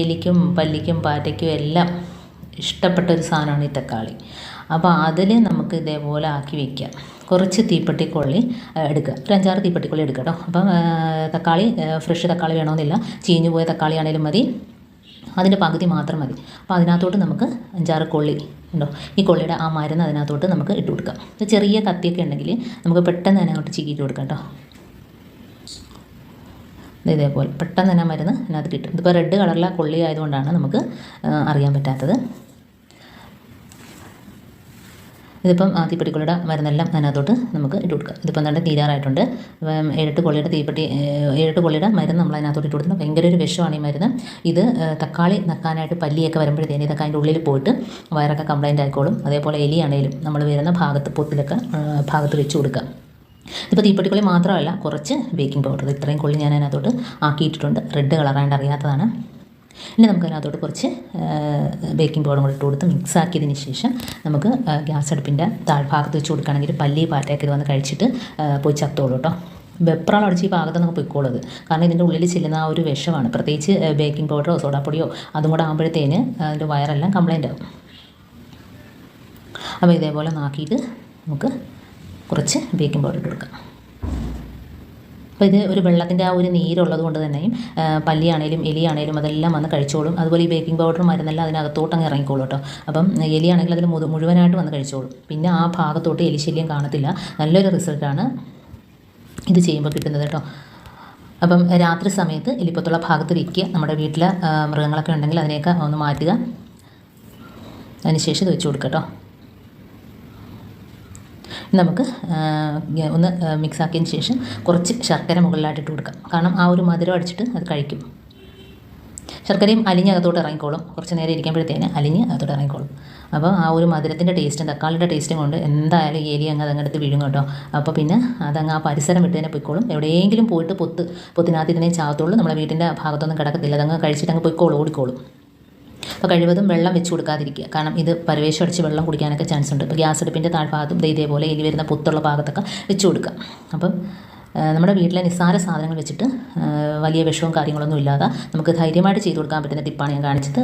എലിക്കും പല്ലിക്കും പാറ്റയ്ക്കും എല്ലാം ഇഷ്ടപ്പെട്ട ഒരു സാധനമാണ് ഈ തക്കാളി. അപ്പോൾ അതിൽ നമുക്ക് ഇതേപോലെ ആക്കി വയ്ക്കാം. കുറച്ച് തീപ്പെട്ടിക്കൊള്ളി എടുക്കുക, ഒരു 5-6 തീപ്പെട്ടിക്കൊള്ളി എടുക്കുക കേട്ടോ. അപ്പം തക്കാളി ഫ്രഷ് തക്കാളി വേണമെന്നില്ല, ചീഞ്ഞു പോയ തക്കാളി ആണെങ്കിലും മതി, അതിൻ്റെ പകുതി മാത്രം മതി. അപ്പോൾ അതിനകത്തോട്ട് നമുക്ക് 5-6 കൊള്ളി ഉണ്ടോ, ഈ കൊള്ളിയുടെ ആ മരുന്ന് അതിനകത്തോട്ട് നമുക്ക് ഇട്ട് കൊടുക്കാം. ചെറിയ കത്തിയൊക്കെ ഉണ്ടെങ്കിൽ നമുക്ക് പെട്ടെന്ന് തന്നെ അങ്ങോട്ട് ചീകിയിട്ട് കൊടുക്കാം കേട്ടോ. ഇതേപോലെ പെട്ടെന്ന് തന്നെ മരുന്ന് അതിനകത്ത് കിട്ടും. ഇതിപ്പോൾ റെഡ് കളറിലെ കൊള്ളി ആയതുകൊണ്ടാണ് നമുക്ക് അറിയാൻ പറ്റാത്തത്. ഇതിപ്പം തീപ്പെട്ടിക്കൊള്ളിയുടെ മരുന്നെല്ലാം അതിനകത്തോട്ട് നമുക്ക് ഇട്ട് കൊടുക്കാം. ഇതിപ്പം നല്ല തീരാറായിട്ടുണ്ട്. 7-8 കൊള്ളിയുടെ മരുന്ന് നമ്മൾ അതിനകത്തോട്ട് ഇട്ട് കൊടുക്കുന്നത്. ഭയങ്കര ഒരു വിഷമാണ് ഈ മരുന്ന്. ഇത് തക്കാളി നക്കാനായിട്ട് പല്ലിയൊക്കെ വരുമ്പോഴത്തേന് ഇതൊക്കെ അതിൻ്റെ ഉള്ളിൽ പോയിട്ട് വയറൊക്കെ കംപ്ലൈൻ്റ് ആയിക്കോളും. അതേപോലെ എലിയാണേലും നമ്മൾ വരുന്ന ഭാഗത്ത് പൊത്തിലൊക്കെ ഭാഗത്ത് വെച്ച് കൊടുക്കാം. ഇപ്പോൾ തീപ്പെട്ടിക്കൊള്ളി മാത്രമല്ല, കുറച്ച് ബേക്കിംഗ് പൗഡർ, ഇത്രയും കൊള്ളി ഞാൻ അതിനകത്തോട്ട് ആക്കിയിട്ടിട്ടുണ്ട്. റെഡ് കളറായിട്ട് അറിയാത്തതാണ്. ഇനി നമുക്ക് അതിനകത്തോട്ട് കുറച്ച് ബേക്കിംഗ് പൗഡറും കൂടി ഇട്ട് കൊടുത്ത് മിക്സ് ആക്കിയതിന് ശേഷം നമുക്ക് ഗ്യാസ് അടുപ്പിൻ്റെ താഴ്ഭാഗത്ത് വെച്ച് കൊടുക്കുകയാണെങ്കിൽ പല്ലി പാറ്റയൊക്കെ ഇത് വന്ന് കഴിച്ചിട്ട് പോയി ചത്തോളൂ കേട്ടോ. വെപ്രാളം അടിച്ച് ഈ ഭാഗത്ത് നമുക്ക് പൊയ്ക്കോളത്. കാരണം ഇതിൻ്റെ ഉള്ളിൽ ചെല്ലുന്ന ആ ഒരു വിഷമാണ്. പ്രത്യേകിച്ച് ബേക്കിംഗ് പൗഡറോ സോഡാപ്പൊടിയോ അതും കൂടെ ആകുമ്പോഴത്തേന് അതിൻ്റെ വയറെല്ലാം കംപ്ലൈൻ്റ് ആകും. അപ്പോൾ ഇതേപോലെ നാക്കിയിട്ട് നമുക്ക് കുറച്ച് ബേക്കിംഗ് പൗഡർ ഇട്ട് കൊടുക്കാം. അപ്പോൾ ഇത് ഒരു വെള്ളത്തിൻ്റെ ആ ഒരു നീരുള്ളത് കൊണ്ട് തന്നെയും പല്ലിയാണേലും എലിയാണേലും അതെല്ലാം വന്ന് കഴിച്ചോളും. അതുപോലെ ഈ ബേക്കിംഗ് പൗഡർ മരുന്നെല്ലാം അതിനകത്തോട്ടങ്ങ് ഇറങ്ങിക്കോളും കേട്ടോ. അപ്പം എലിയാണെങ്കിൽ അതിൽ മുഴുവനായിട്ട് വന്ന് കഴിച്ചോളും. പിന്നെ ആ ഭാഗത്തോട്ട് എലിശല്യം കാണത്തില്ല. നല്ലൊരു റിസൾട്ടാണ് ഇത് ചെയ്യുമ്പോൾ കിട്ടുന്നത് കേട്ടോ. അപ്പം രാത്രി സമയത്ത് എലിപ്പത്തുള്ള ഭാഗത്ത് വയ്ക്കുക. നമ്മുടെ വീട്ടിൽ മൃഗങ്ങളൊക്കെ ഉണ്ടെങ്കിൽ അതിനെയൊക്കെ ഒന്ന് മാറ്റുക. അതിനുശേഷം ഇത് വെച്ച് കൊടുക്കുക കേട്ടോ. നമുക്ക് ഒന്ന് മിക്സ് ആക്കിയതിന് ശേഷം കുറച്ച് ശർക്കര മുകളിലായിട്ട് ഇട്ട് കൊടുക്കാം. കാരണം ആ ഒരു മധുരം അടിച്ചിട്ട് അത് കഴിക്കും. ശർക്കരയും അലിഞ്ഞ് അകത്തോട്ട് ഇറങ്ങിക്കോളും. കുറച്ച് നേരം ഇരിക്കുമ്പോഴത്തേന് അലിഞ്ഞ് അകത്തോട്ട് ഇറങ്ങിക്കോളും. അപ്പോൾ ആ ഒരു മധുരത്തിൻ്റെ ടേസ്റ്റും തക്കാളിയുടെ ടേസ്റ്റും കൊണ്ട് എന്തായാലും എലി അങ്ങ് അതങ്ങെടുത്ത് വീഴും കേട്ടോ. അപ്പോൾ പിന്നെ അതങ്ങ് ആ പരിസരം വിട്ട് തന്നെ പൊയ്ക്കോളും. എവിടെയെങ്കിലും പോയിട്ട് പൊത്തിനകത്ത് ഇതിനെ ചാകത്തുള്ളൂ. നമ്മുടെ വീട്ടിൻ്റെ ഭാഗത്തൊന്നും കിടക്കത്തില്ല. അതങ്ങ് കഴിച്ചിട്ട് അങ്ങ് പൊയ്ക്കോളും, ഓടിക്കോളും. അപ്പോൾ കഴിവതും വെള്ളം വെച്ച് കൊടുക്കാതിരിക്കുക. കാരണം ഇത് പരവേശം അടിച്ച് വെള്ളം കുടിക്കാനൊക്കെ ചാൻസ് ഉണ്ട്. ഇപ്പോൾ ഗ്യാസ് അടുപ്പിൻ്റെ താഴ്ഭാഗത്തും ഇതേപോലെ എലി വരുന്ന പൊത്തുള്ള ഭാഗത്തൊക്കെ വെച്ച് കൊടുക്കുക. അപ്പം നമ്മുടെ വീട്ടിലെ നിസ്സാര സാധനങ്ങൾ വെച്ചിട്ട് വലിയ വിഷവും കാര്യങ്ങളൊന്നും ഇല്ലാതെ നമുക്ക് ധൈര്യമായിട്ട് ചെയ്ത് കൊടുക്കാൻ പറ്റുന്ന ടിപ്പാണ് ഞാൻ കാണിച്ചത്.